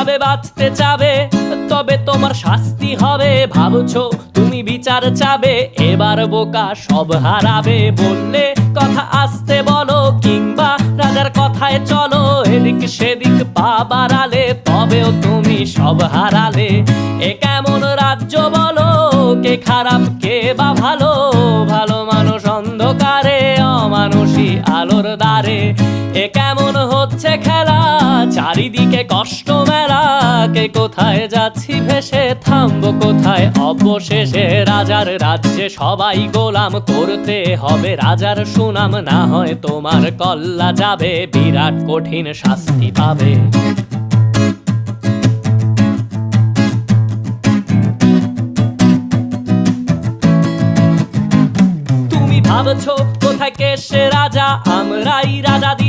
ভাবে বাঁচতে চাবে, তবে তোমার শাস্তি হবে। ভাবছো তুমি বিচার চাবে, এবার বোকা সব হারাবে। বললে কথা আস্তে বলো, কিংবা রাজার কথায় চলো। এদিক সেদিক পা বাড়ালে, তবেও তুমি সব হারালে। এ কেমন রাজ্য বলো, কে খারাপ কে বা ভালো? ভালো মানুষ অন্ধকারে, অমানুষী আলোর দ্বারে। এ কেমন হচ্ছে খেলা, চারিদিকে কষ্ট মেলা। কে কোথায় যাচ্ছি ভেসে, থামবো কোথায় অবশেষে? রাজার রাজ্যে সবাই গোলাম, করতে হবে রাজার সুনাম। না হয় তোমার কল্লা যাবে, বিরাট কঠিন শাস্তি পাবে। তুমি ভাবছো কোথায় কে সে রাজা, আমরাই রাজা দিচ্ছি।